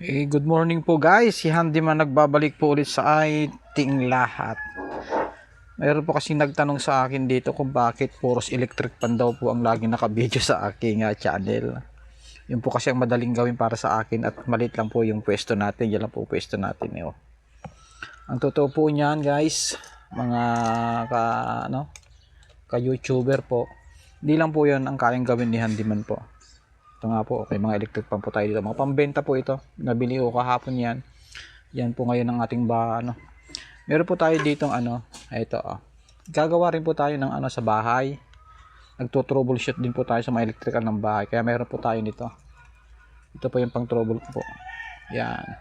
Good morning po guys, si Handyman nagbabalik po ulit sa ating lahat. Mayroon po kasi nagtanong sa akin dito kung bakit puros electric pan daw po ang laging nakabideo sa aking channel. Yun po kasi ang madaling gawin para sa akin at maliit lang po yung pwesto natin. Yan lang po pwesto natin. Ang totoo po niyan guys, mga ka-YouTuber po, hindi lang po yan ang kayang gawin ni Handyman po. Ito nga po, okay, mga electric pan po tayo dito. Mga pambenta po ito. Nabili ko kahapon yan. Yan po ngayon ang ating meron po tayo dito ito Gagawa rin po tayo ng sa bahay. Nagto-troubleshoot din po tayo sa mga electrical ng bahay. Kaya meron po tayo nito. Ito po yung pang trouble po. Yan.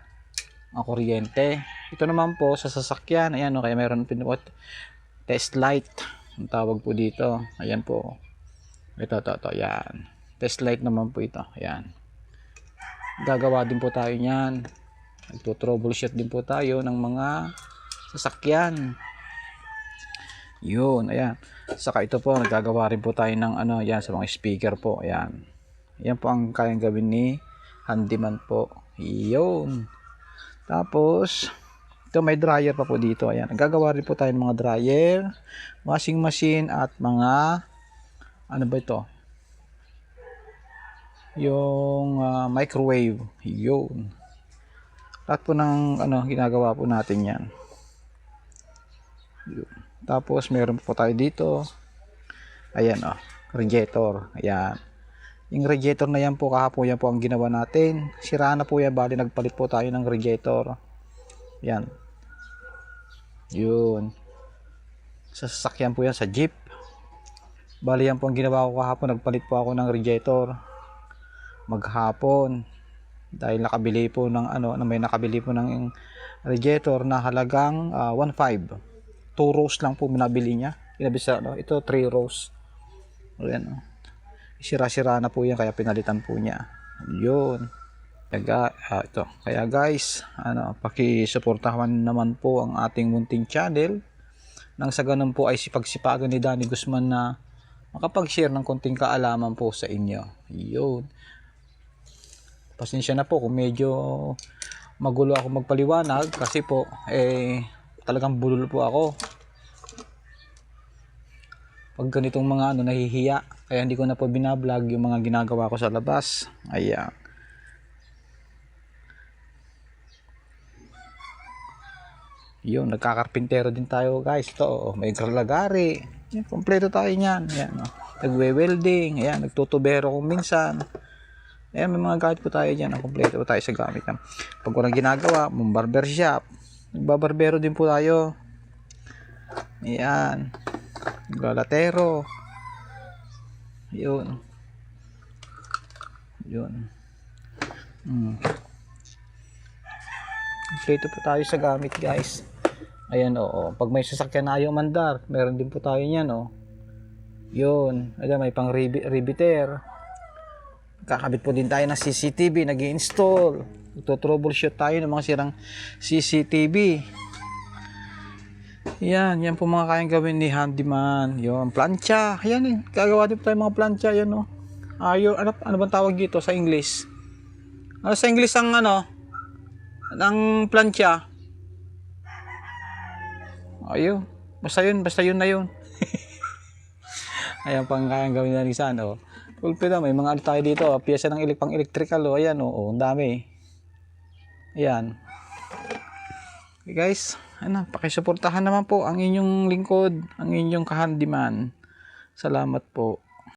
Ang kuryente. Ito naman po sa sasakyan. Ayan kaya meron po test light. Ang tawag po dito. Ayan po. Ito. Yan. Test light naman po ito. Ayan. Gagawa din po tayo niyan. Nagto-troubleshoot din po tayo ng mga sasakyan. Yun, ayan. Saka ito po, nagagawa rin po tayo ng yan sa mga speaker po. Ayan. Yan po ang kayang gawin ni Handyman po. Yun. Tapos, ito may dryer pa po dito. Ayan. Nagagawa rin po tayo ng mga dryer, washing machine at mga ito? Yung microwave. Yun. Lahat po ng ginagawa po natin yan. Yun. Tapos meron po tayo dito. Ayan radiator. Ayan. Yung radiator na yan po kahapon yan po ang ginawa natin. Sira na po yan. Bali nagpalit po tayo ng radiator. Yan. Yun. Sa sasakyan po yan sa jeep. Bali yan po ang ginawa ko kahapon. Nagpalit po ako ng radiator. Maghapon dahil nakabili po ng may nakabili po ng radiator na halagang 1.5. 2 rows lang po minabili niya. Inabisa ito 3 rows. Ayan sira-sira na po yan kaya pinalitan po niya. Yun. Kaya guys, paki-suportahan naman po ang ating munting channel. Nang sa ganun po ay sipag-sipagan ni Danny Guzman na makapag-share ng konting kaalaman po sa inyo. Yun. Pasensya na po kung medyo magulo ako magpaliwanag kasi po talagang bulol po ako pag ganitong mga nahihiya, kaya hindi ko na po binablog yung mga ginagawa ko sa labas. Ayan. Yun, nagkakarpintero din tayo guys. Ito may lagari. Yan, kompleto tayo niyan. Ayan, nagwe-welding. Ayan, nagtutubero kung minsan. Ayan, may mga gamit po tayo dyan. Kompleto po tayo sa gamit. Pag walang ginagawa, barbershop. Nagbabarbero din po tayo. Ayan. Naglalatero. Yun. Kompleto po tayo sa gamit guys. Ayan pag may sasakyan na ayaw mandar, meron din po tayo niyan Yun. Ayan, may pang riveter. Kakabit po din tayo ng CCTV, nag-i-install. Ito-troubleshoot tayo ng mga sirang CCTV. Yan po mga kayang gawin ni Handyman. Yung plancha, ayan gagawa din po tayo mga plancha, yan ano bang tawag dito sa English? Sa English ang ng plancha? Ayun, basta yun na yun. Ayan pang kayang gawin na isa, pulpito, may mga tayo dito, piyesa ng pang electrical, ayan ang dami. Ayan. Okay guys, pakisuportahan naman po ang inyong lingkod, ang inyong ka-handyman. Salamat po.